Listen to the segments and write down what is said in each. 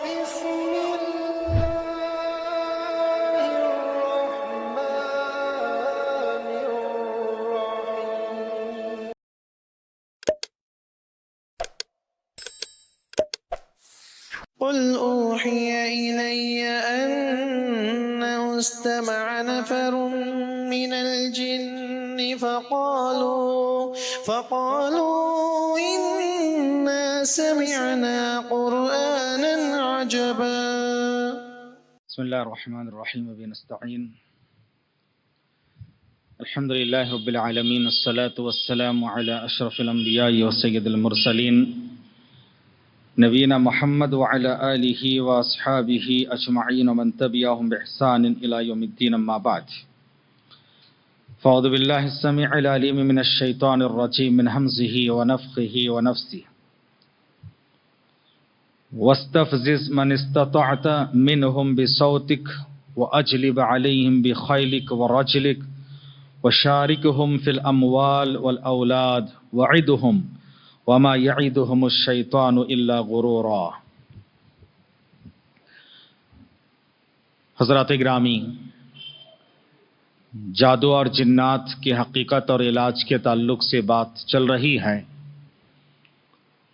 بسم الله الرحمن الرحيم. قل أوحي إلي أنه استمع نفر من الجن فقالوا إنا سمعنا قرآنا عجبا. بسم الله الرحمن الرحيم وبه نستعين. الحمد لله رب العالمين، الصلاة والسلام على أشرف الأنبياء وسيد المرسلين نبينا محمد وعلى آله وأصحابه أجمعين ومن تبعهم بإحسان إلى يوم الدين، أما بعد. فأعوذ بالله السميع العليم من الشيطان الرجيم من همزه ونفخه ونفسه. واستفزز من استطعت منهم بصوتك وأجلب عليهم بخيلك ورجلك وشاركهم في الأموال والأولاد وعدهم وما يعدهم الشيطان إلا غرورا. حضرات گرامی، جادو اور جنات کی حقیقت اور علاج کے تعلق سے بات چل رہی ہے.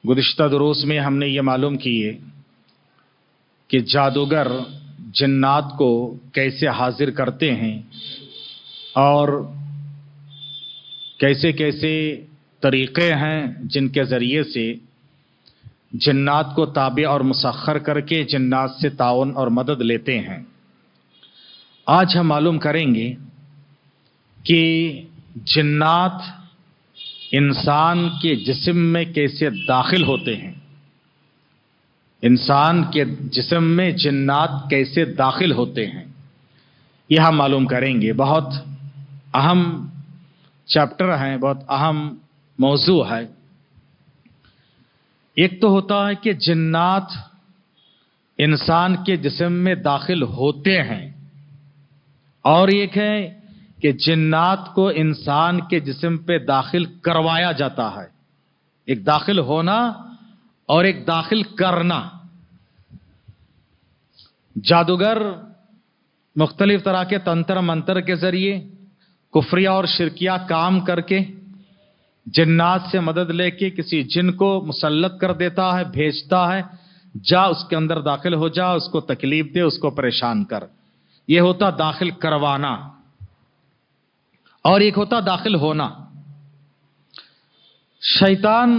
گزشتہ دروس میں ہم نے یہ معلوم کیے کہ جادوگر جنات کو کیسے حاضر کرتے ہیں اور کیسے کیسے طریقے ہیں جن کے ذریعے سے جنات کو تابع اور مسخر کر کے جنات سے تعاون اور مدد لیتے ہیں. آج ہم معلوم کریں گے کہ جنات انسان کے جسم میں کیسے داخل ہوتے ہیں، انسان کے جسم میں جنات کیسے داخل ہوتے ہیں، یہ ہم معلوم کریں گے. بہت اہم چیپٹر ہیں، بہت اہم موضوع ہے. ایک تو ہوتا ہے کہ جنات انسان کے جسم میں داخل ہوتے ہیں، اور ایک ہے کہ جنات کو انسان کے جسم پہ داخل کروایا جاتا ہے. ایک داخل ہونا اور ایک داخل کرنا. جادوگر مختلف طرح کے تنتر منتر کے ذریعے کفریہ اور شرکیہ کام کر کے جنات سے مدد لے کے کسی جن کو مسلط کر دیتا ہے، بھیجتا ہے، جا اس کے اندر داخل ہو جا، اس کو تکلیف دے، اس کو پریشان کر. یہ ہوتا داخل کروانا، اور ایک ہوتا داخل ہونا. شیطان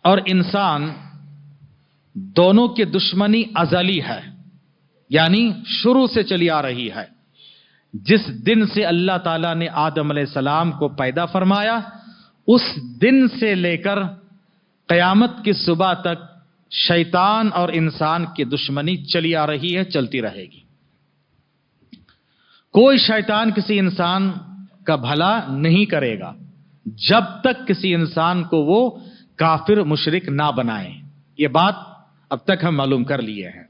اور انسان دونوں کی دشمنی ازلی ہے، یعنی شروع سے چلی آ رہی ہے. جس دن سے اللہ تعالیٰ نے آدم علیہ السلام کو پیدا فرمایا، اس دن سے لے کر قیامت کی صبح تک شیطان اور انسان کی دشمنی چلی آ رہی ہے، چلتی رہے گی. کوئی شیطان کسی انسان کا بھلا نہیں کرے گا جب تک کسی انسان کو وہ کافر مشرک نہ بنائے. یہ بات اب تک ہم معلوم کر لیے ہیں.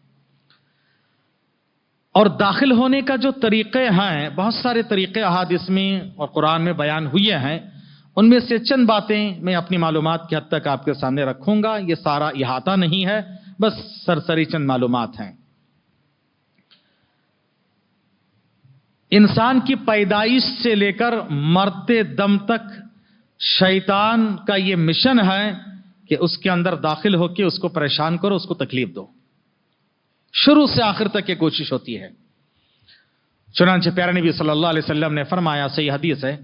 اور داخل ہونے کا جو طریقے ہیں، بہت سارے طریقے احادیث میں اور قرآن میں بیان ہوئے ہیں. ان میں سے چند باتیں میں اپنی معلومات کی حد تک آپ کے سامنے رکھوں گا. یہ سارا احاطہ نہیں ہے، بس سرسری چند معلومات ہیں. انسان کی پیدائش سے لے کر مرتے دم تک شیطان کا یہ مشن ہے کہ اس کے اندر داخل ہو کے اس کو پریشان کرو، اس کو تکلیف دو. شروع سے آخر تک یہ کوشش ہوتی ہے. چنانچہ پیارے نبی صلی اللہ علیہ وسلم نے فرمایا، صحیح حدیث ہے،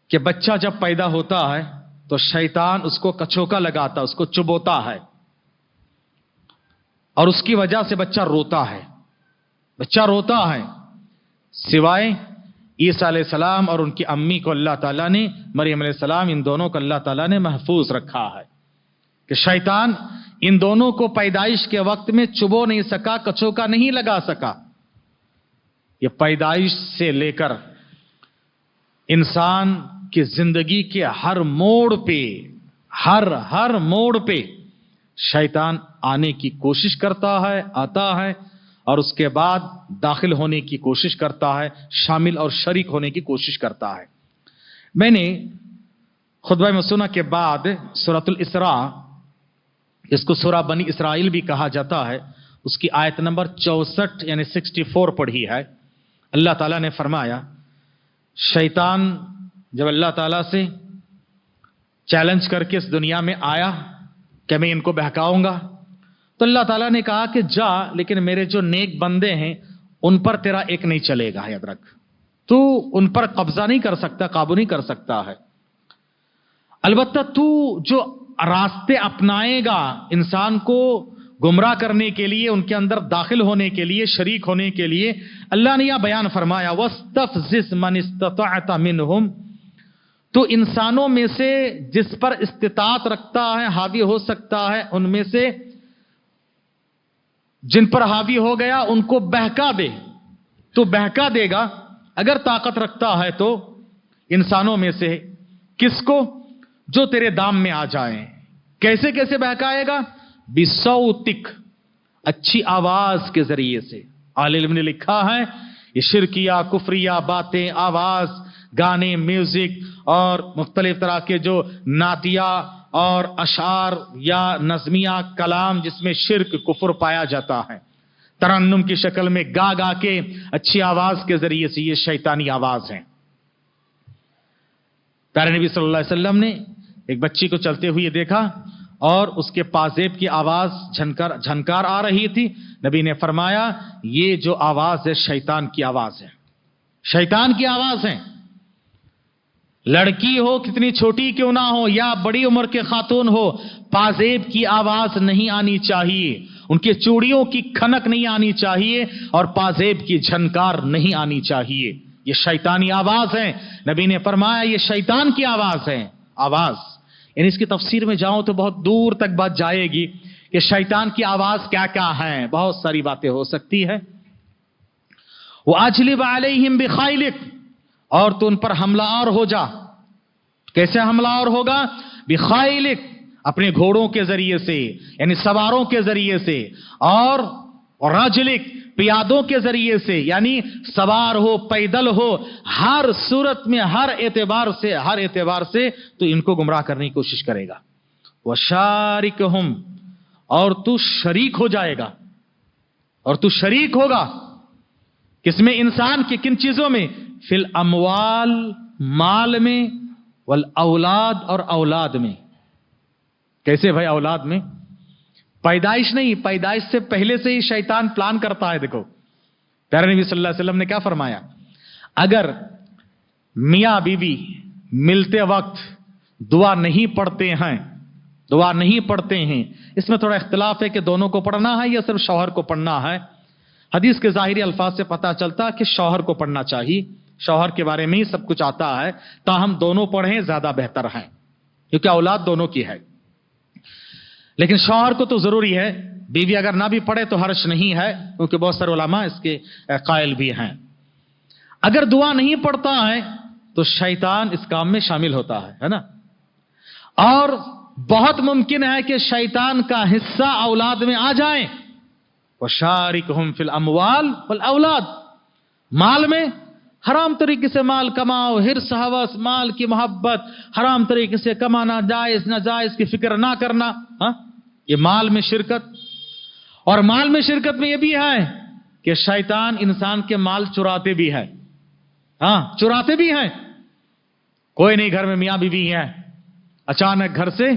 کہ بچہ جب پیدا ہوتا ہے تو شیطان اس کو کچھوکا لگاتا، اس کو چبوتا ہے، اور اس کی وجہ سے بچہ روتا ہے. بچہ روتا ہے. سوائے عیسیٰ علیہ السلام اور ان کی امی کو اللہ تعالیٰ نے، مریم علیہ السلام، ان دونوں کو اللہ تعالیٰ نے محفوظ رکھا ہے کہ شیطان ان دونوں کو پیدائش کے وقت میں چبو نہیں سکا، کچھوکا نہیں لگا سکا. یہ پیدائش سے لے کر انسان کی زندگی کے ہر موڑ پہ، ہر موڑ پہ شیطان آنے کی کوشش کرتا ہے، آتا ہے، اور اس کے بعد داخل ہونے کی کوشش کرتا ہے، شامل اور شریک ہونے کی کوشش کرتا ہے. میں نے خطبہ مسنہ کے بعد سورۃ الاسراء اس کو سورہ بنی اسرائیل بھی کہا جاتا ہے، اس کی آیت نمبر 64 یعنی 64 پڑھی ہے۔ اللہ تعالیٰ نے فرمایا، شیطان جب اللہ تعالیٰ سے چیلنج کر کے اس دنیا میں آیا کہ میں ان کو بہکاؤں گا، تو اللہ تعالیٰ نے کہا کہ جا، لیکن میرے جو نیک بندے ہیں ان پر تیرا ایک نہیں چلے گا، یاد رکھ، تو ان پر قبضہ نہیں کر سکتا، قابو نہیں کر سکتا ہے۔ البتہ تو جو راستے اپنائے گا انسان کو گمراہ کرنے کے لیے، ان کے اندر داخل ہونے کے لیے، شریک ہونے کے لیے، اللہ نے یہ بیان فرمایا، وَاسْتَفْزِزْ مَنِ اسْتَطَعْتَ مِنْهُمْ، تو انسانوں میں سے جس پر استطاعت رکھتا ہے، حاوی ہو سکتا ہے، ان میں سے جن پر حاوی ہو گیا ان کو بہکا دے، تو بہکا دے گا اگر طاقت رکھتا ہے تو انسانوں میں سے، کس کو؟ جو تیرے دام میں آ جائیں۔ کیسے کیسے بہکائے گا؟ بِصَوْتِک، اچھی آواز کے ذریعے سے۔ اہل علم نے لکھا ہے یہ شرکیہ کفریہ باتیں، آواز، گانے، میوزک اور مختلف طرح کے جو نعتیہ اور اشعار یا نظمیہ کلام جس میں شرک کفر پایا جاتا ہے، ترنم کی شکل میں گا گا کے اچھی آواز کے ذریعے سے، یہ شیطانی آواز ہے۔ پیارے نبی صلی اللہ علیہ وسلم نے ایک بچی کو چلتے ہوئے دیکھا اور اس کے پازیب کی آواز جھنکار آ رہی تھی۔ نبی نے فرمایا یہ جو آواز ہے شیطان کی آواز ہے، شیطان کی آواز ہے۔ لڑکی ہو کتنی چھوٹی کیوں نہ ہو یا بڑی عمر کے خاتون ہو، پازیب کی آواز نہیں آنی چاہیے، ان کے چوڑیوں کی کھنک نہیں آنی چاہیے اور پازیب کی جھنکار نہیں آنی چاہیے، یہ شیطانی آواز ہے۔ نبی نے فرمایا یہ شیطان کی آواز ہے۔ آواز یعنی اس کی تفسیر میں جاؤں تو بہت دور تک بات جائے گی کہ شیطان کی آواز کیا کیا ہے، بہت ساری باتیں ہو سکتی ہے۔ وَأَجْلِبْ عَلَيْهِمْ بِخَيْلِكَ، اور تو ان پر حملہ آور ہو جا۔ کیسے حملہ آور ہوگا؟ بِخَيْلِكَ، اپنے گھوڑوں کے ذریعے سے، یعنی سواروں کے ذریعے سے، اور رَجْلِكَ، پیادوں کے ذریعے سے، یعنی سوار ہو، پیدل ہو، ہر صورت میں، ہر اعتبار سے تو ان کو گمراہ کرنے کی کوشش کرے گا۔ وَشَارِكْهُمْ، اور تو شریک ہو جائے گا، اور تو شریک ہوگا کس میں؟ انسان کے کن چیزوں میں؟ فی الاموال، مال میں، والاولاد، اور اولاد میں۔ کیسے بھائی اولاد میں؟ پیدائش نہیں، پیدائش سے پہلے سے ہی شیطان پلان کرتا ہے۔ دیکھو پیارے نبی صلی اللہ علیہ وسلم نے کیا فرمایا، اگر میاں بیوی ملتے وقت دعا نہیں پڑھتے ہیں، اس میں تھوڑا اختلاف ہے کہ دونوں کو پڑھنا ہے یا صرف شوہر کو پڑھنا ہے۔ حدیث کے ظاہری الفاظ سے پتہ چلتا کہ شوہر کو پڑھنا چاہیے، شوہر کے بارے میں ہی سب کچھ آتا ہے، تاہم دونوں پڑھیں زیادہ بہتر ہے کیونکہ اولاد دونوں کی ہے۔ لیکن شوہر کو تو ضروری ہے، بیوی اگر نہ بھی پڑھے تو حرج نہیں ہے، کیونکہ بہت سارے علماء اس کے قائل بھی ہیں۔ اگر دعا نہیں پڑھتا ہے تو شیطان اس کام میں شامل ہوتا ہے نا، اور بہت ممکن ہے کہ شیطان کا حصہ اولاد میں آ جائے۔ وَشَارِكْهُمْ فِي الْأَمْوَالِ وَالْأَوْلَادِ، مال میں حرام طریقے سے مال کماؤ، حرص ہوس، مال کی محبت، حرام طریقے سے کمانا، جائز ناجائز کی فکر نہ کرنا، یہ مال میں شرکت۔ اور مال میں شرکت میں یہ بھی ہے کہ شیطان انسان کے مال چراتے بھی ہے، چراتے بھی ہیں۔ کوئی نہیں گھر میں میاں بیوی ہے، اچانک گھر سے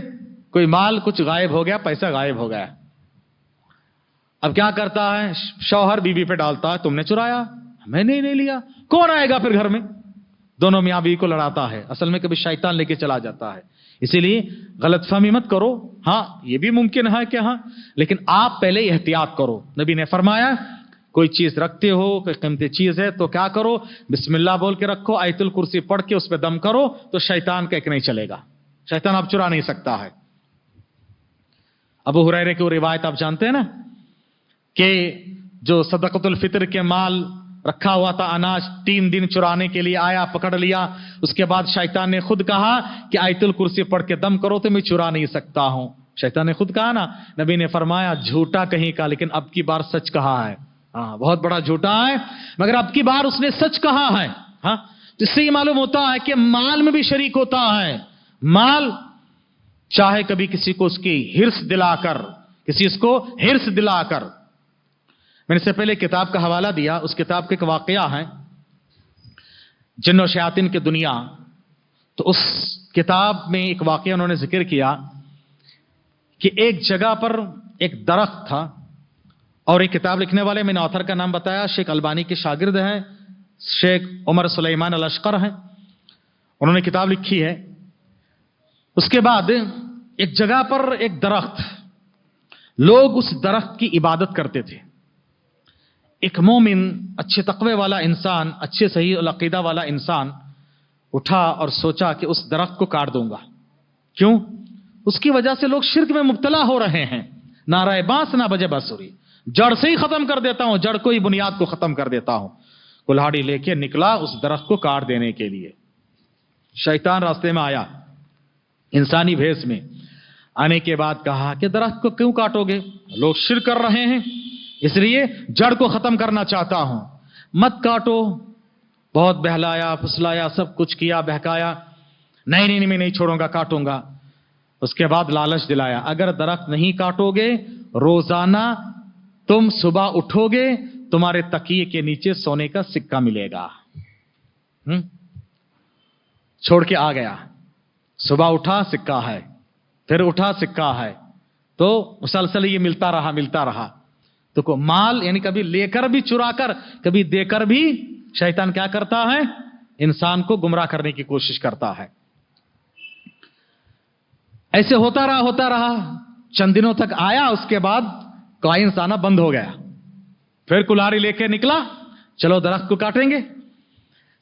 کوئی مال کچھ غائب ہو گیا، پیسہ غائب ہو گیا، اب کیا کرتا ہے؟ شوہر بیوی پہ ڈالتا ہے تم نے چرایا، میں نے نہیں لیا۔ کون آئے گا پھر گھر میں؟ دونوں میاں بیوی کو لڑاتا ہے، اصل میں کبھی شیطان لے کے چلا جاتا ہے۔ اسی لیے غلط فہمی مت کرو، یہ بھی ممکن ہے کہ لیکن آپ پہلے احتیاط کرو۔ نبی نے فرمایا کوئی چیز رکھتے ہو، کوئی قیمتی چیز ہے تو کیا کرو؟ بسم اللہ بول کے رکھو، آیت الکرسی پڑھ کے اس پہ دم کرو، تو شیطان کا ایک نہیں چلے گا، شیطان اب چرا نہیں سکتا ہے۔ ابو ہریرہ کی وہ روایت آپ جانتے ہیں نا کہ جو صدقۃ الفطر کے مال رکھا ہوا تھا، اناج، 3 دن چرانے کے لیے آیا، پکڑ لیا، اس کے بعد شیطان نے خود کہا کہ آیت الکرسی پڑھ کے دم کرو تو میں چرا نہیں سکتا ہوں۔ شیطان نے خود کہا نا، نبی نے فرمایا جھوٹا کہیں کا، لیکن اب کی بار سچ کہا ہے۔ بہت بڑا جھوٹا ہے مگر اب کی بار اس نے سچ کہا ہے۔ اس سے یہ معلوم ہوتا ہے کہ مال میں بھی شریک ہوتا ہے۔ مال चाहे कभी किसी को उसकी हिर्स दिलाकर, मैंने इससे पहले किताब का हवाला दिया, उस किताब का एक वाकया है जिन्न और शयातीन की दुनिया। तो उस किताब में एक वाकया उन्होंने जिक्र किया कि एक जगह पर एक दरख्त था, और एक किताब लिखने वाले, मैंने ऑथर का नाम बताया, शेख अलबानी के शागिर्द हैं, शेख उमर सुलेमान अल अशकर हैं, उन्होंने किताब लिखी है। उसके बाद एक जगह पर एक दरख्त, लोग उस दरख्त की इबादत करते थे। एक मोमिन, अच्छे तकवे वाला इंसान, अच्छे सही और अकीदा वाला इंसान उठा और सोचा कि उस दरख्त को काट दूंगा। क्यों? उसकी वजह से लोग शिर्क में मुब्तला हो रहे हैं। नाराए बांस ना बजे बांसुरी, जड़ से ही खत्म कर देता हूं, जड़ को ही, बुनियाद को खत्म कर देता हूं। कुल्हाड़ी लेके निकला उस दरख्त को काट देने के लिए। शैतान रास्ते में आया इंसानी भेष में। आने के बाद कहा कि दरख्त को क्यों काटोगे, लोग शिर्क कर रहे हैं, इसलिए जड़ को खत्म करना चाहता हूं, मत काटो। बहुत बहलाया फुसलाया, सब कुछ किया, बहकाया, नहीं मैं नहीं छोड़ूंगा, काटूंगा। उसके बाद लालच दिलाया, अगर दरख्त नहीं काटोगे, रोजाना तुम सुबह उठोगे, तुम्हारे तकिए के नीचे सोने का सिक्का मिलेगा। छोड़ के आ गया, सुबह उठा सिक्का है, फिर उठा सिक्का है, तो मुसलसल ये मिलता रहा। तो को माल यानी कभी लेकर भी चुराकर, कभी देकर भी शैतान क्या करता है, इंसान को गुमराह करने की कोशिश करता है। ऐसे होता रहा, चंद दिनों तक आया। उसके बाद कॉइन्स आना बंद हो गया। फिर कुल्हाड़ी लेके निकला, चलो दरख्त को काटेंगे।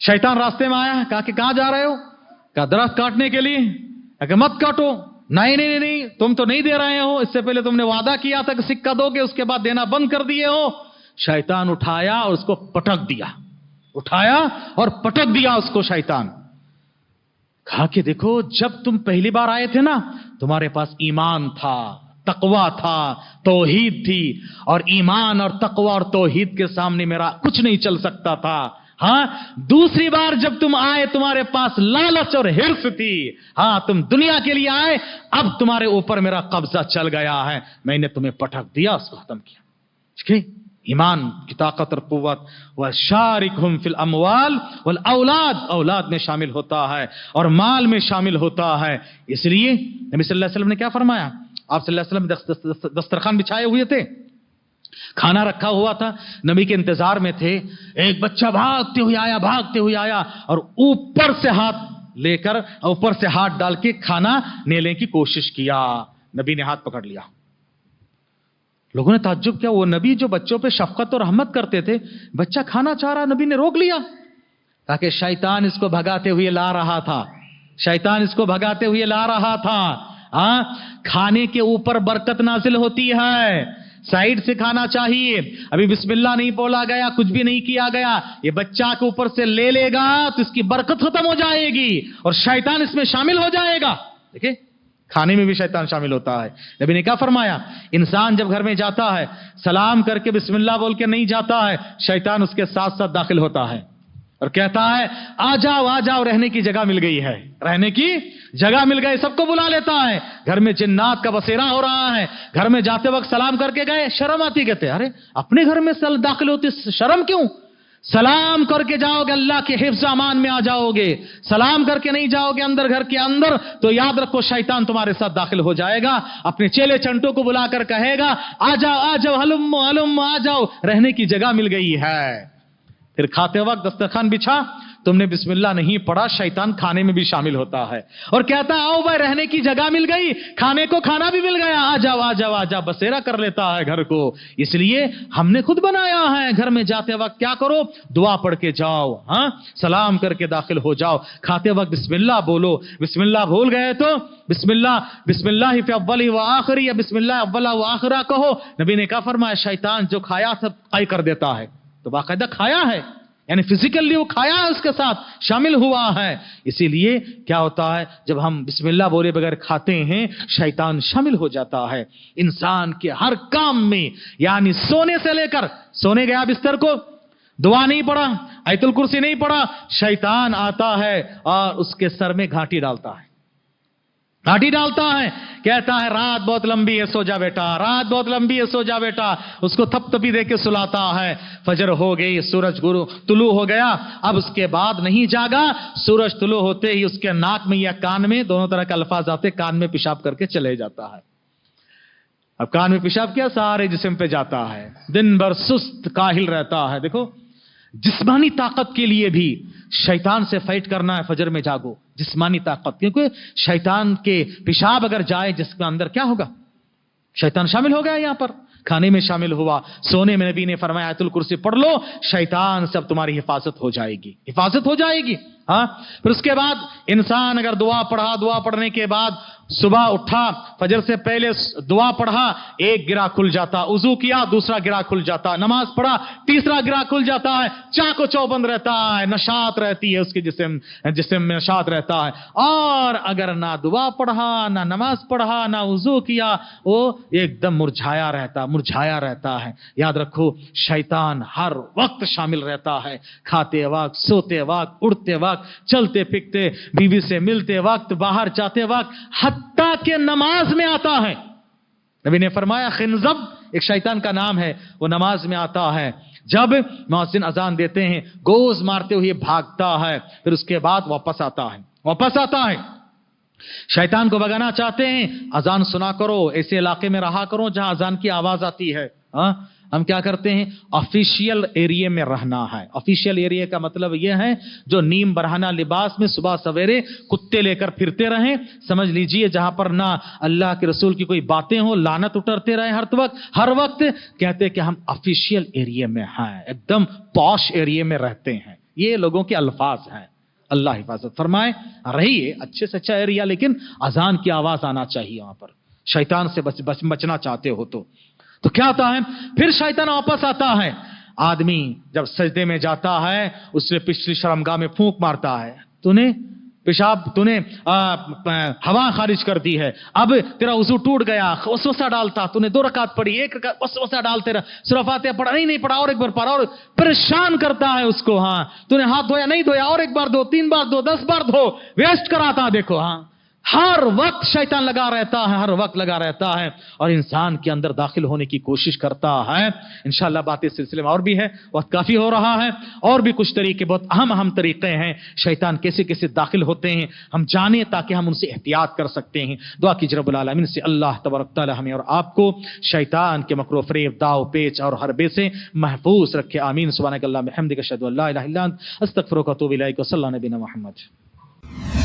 शैतान रास्ते में आया, कहा कि कहां जा रहे हो? कहा दरख्त काटने के लिए। कहा मत काटो। नहीं, तुम तो नहीं दे रहे हो, इससे पहले तुमने वादा किया था कि सिक्का दोगे, उसके बाद देना बंद कर दिए हो। शैतान उठाया और उसको पटक दिया, उसको शैतान। कहा कि देखो, जब तुम पहली बार आए थे ना, तुम्हारे पास ईमान था, तकवा था, तौहीद थी, और ईमान और तकवा और तौहीद के सामने मेरा कुछ नहीं चल सकता था। हाँ, दूसरी बार जब तुम आए, तुम्हारे पास लालच और हिर्स थी। हाँ, तुम दुनिया के लिए आए, अब तुम्हारे ऊपर मेरा कब्जा चल गया है, मैंने तुम्हें पटक दिया, उसको खत्म किया। ठीक है, ईमान की ताकत और कुव्वत। वह शारिकहुम फिल अमवाल वल औलाद, औलाद में शामिल होता है और माल में शामिल होता है। इसलिए नबी सल्लल्लाहु अलैहि वसल्लम ने क्या फरमाया? आप सल्लल्लाहु अलैहि वसल्लम दस्तरखान बिछाए हुए थे, खाना रखा हुआ था, नबी के इंतजार में थे। एक बच्चा भागते हुए आया और ऊपर से हाथ डाल के खाना लेने की कोशिश किया। नबी ने हाथ पकड़ लिया। लोगों ने ताज्जुब किया, वो नबी जो बच्चों पे शफकत और रहमत करते थे, बच्चा खाना चाह रहा, नबी ने रोक लिया, ताकि शैतान इसको भगाते हुए ला रहा था। खाने के ऊपर बरकत नाजिल होती है, साइड से खाना चाहिए। अभी बिस्मिल्लाह नहीं बोला गया, कुछ भी नहीं किया गया, ये बच्चा के ऊपर से ले लेगा तो इसकी बरकत खत्म हो जाएगी और शैतान इसमें शामिल हो जाएगा। देखिए, खाने में भी शैतान शामिल होता है। नबी ने क्या फरमाया? इंसान जब घर में जाता है, सलाम करके बिस्मिल्लाह बोल के नहीं जाता है, शैतान उसके साथ साथ दाखिल होता है और कहता है आ जाओ, रहने की जगह मिल गई, सबको बुला लेता है। घर में जिन्नात का बसेरा हो रहा है, घर में जाते वक्त सलाम करके गए, शर्म आती, कहते अरे अपने घर में दाखिल होती, शर्म क्यों? सलाम करके जाओगे, अल्लाह के हिफ्ज़ अमान में आ जाओगे। सलाम करके नहीं जाओगे अंदर, घर के अंदर, तो याद रखो शैतान तुम्हारे साथ दाखिल हो जाएगा। अपने चेले चंटों को बुलाकर कहेगा आ जाओ, हलुम आ जाओ, रहने की जगह मिल गई है। फिर खाते वक्त दस्तरखान बिछा, तुमने बिस्मिल्लाह नहीं पढ़ा, शैतान खाने में भी शामिल होता है और कहता आओ भाई, रहने की जगह मिल गई, खाने को खाना भी मिल गया, आ जाओ, बसेरा कर लेता है घर को। इसलिए हमने खुद बनाया है, घर में जाते वक्त क्या करो, दुआ पढ़ के जाओ, हाँ, सलाम करके दाखिल हो जाओ, खाते वक्त बिस्मिल्लाह बोलो। बिस्मिल्लाह भूल गए तो बिस्मिल्लाह फी अव्वली व आखिरी या बिस्मिल्लाह अव्वला व आखिरा कहो। नबी ने क्या फरमाया? शैतान जो खाया सब तय कर देता है, तो बाकायदा खाया है, यानी फिजिकली वो खाया है, उसके साथ शामिल हुआ है। इसीलिए क्या होता है, जब हम बिस्मिल्लाह बोले बगैर खाते हैं, शैतान शामिल हो जाता है इंसान के हर काम में। यानी सोने से लेकर, सोने गया बिस्तर को, दुआ नहीं पढ़ा, आयतुल कुर्सी नहीं पढ़ा, शैतान आता है और उसके सर में घाटी डालता है। लाठी डालता है, कहता है रात बहुत लंबी है, सो जा बेटा, रात बहुत लंबी है, सो जा बेटा, उसको थपथपी दे के सुलाता है। फजर हो गई, सूरज तुलू हो गया, अब उसके बाद नहीं जागा, सूरज तुलू होते ही उसके नाक में या कान में, दोनों तरह के अल्फाज आते, कान में पेशाब करके चले जाता है। अब कान में पेशाब किया, सारे जिस्म पे जाता है, दिन भर सुस्त काहिल रहता है। देखो, जिस्मानी ताकत के लिए भी शैतान से फाइट करना है। फजर में जागो, जिस्मानी ताकत, क्योंकि शैतान के पेशाब अगर जाए जिसके अंदर, क्या होगा? शैतान शामिल हो गया, यहां पर खाने में शामिल हुआ, सोने में नबी ने फरमाया आयतुल कुर्सी पढ़ लो, शैतान से अब तुम्हारी हिफाजत हो जाएगी, हिफाजत हो जाएगी। हाँ, फिर उसके बाद इंसान अगर दुआ पढ़ा, दुआ पढ़ने के बाद सुबह उठा, फजर से पहले दुआ पढ़ा, एक गिरा खुल जाता, उजू किया, दूसरा गिरा खुल जाता, नमाज पढ़ा, तीसरा गिरा खुल जाता है, चाको चौबंद रहता है, नशात रहती है उसके जिस्म में नशात रहता है। और अगर ना दुआ पढ़ा, ना नमाज पढ़ा, ना उजू किया, वो एकदम मुरझाया रहता है। याद रखो, शैतान हर वक्त शामिल रहता है, खाते वक्त, सोते वक्त, उड़ते वक्त, चलते फिरते, बीवी से मिलते वक्त, बाहर जाते वक्त, हत्ता के नमाज में आता है। नबी ने फरमाया खिंजब एक शैतान का नाम है, वो नमाज में आता है। जब मुअज्जिन अजान देते हैं, गोज मारते हुए भागता है, फिर उसके बाद वापस आता है। शैतान को भगाना चाहते हैं, अजान सुना करो, ऐसे इलाके में रहा करो जहां अजान की आवाज आती है। हम क्या करते हैं? ऑफिशियल एरिया में रहना है। ऑफिशियल एरिया का मतलब यह है जो नीम बरहाना लिबास में सुबह सवेरे कुत्ते लेकर फिरते रहें, समझ लीजिए जहां पर ना अल्लाह के रसूल की कोई बातें हो, लानत उतरते रहे हर वक्त कहते कि हम ऑफिशियल एरिया में हैं, एकदम पॉश एरिया में रहते हैं। ये लोगों के अल्फाज हैं। अल्लाह हिफाजत फरमाए। रहिए अच्छे से अच्छा एरिया, लेकिन अजान की आवाज आना चाहिए वहां पर, शैतान से बचना चाहते हो तो क्या होता है? फिर शैतान वापस आता है। आदमी जब सजदे में जाता है, उससे पिछली शर्मगाह में फूंक मारता है, तूने हवा खारिज कर दी है, अब तेरा वजू टूट गया, वसवसा डालता, तूने 2 रकात पढ़ी, 1 रकात वसवसा डालते रहा, सूरह फातिहा पढ़ा, नहीं पढ़ा, और एक बार पढ़ा, और परेशान करता है उसको। हाँ, तूने हाथ धोया, नहीं धोया, और 1 बार धो, 3 बार धो, 10 बार धो, वेस्ट कराता। देखो, हाँ, हर वक्त शैतान लगा रहता है और इंसान के अंदर दाखिल होने की कोशिश करता है। इंशाअल्लाह बात इस सिलसिले में और भी है, वक्त काफी हो रहा है, और भी कुछ तरीके, बहुत अहम तरीके हैं शैतान कैसे दाखिल होते हैं, हम जाने ताकि हम उनसे एहतियात कर सकते हैं। दुआ कीजिए रब्बुल आलमीन से अल्लाह तबारक तआला हमें और आपको शैतान के मकरू फरेब, दाव पेच और हरबे से महफूज रखे। आमीन। सुब्हानक अल्लाहुम्मा बिहम्दिक अशहदु अल्ला इलाहा इल्ला अंत अस्तगफिरुका व अतूबु इलैक। सल्लल्लाहु अलैहि व सल्लम।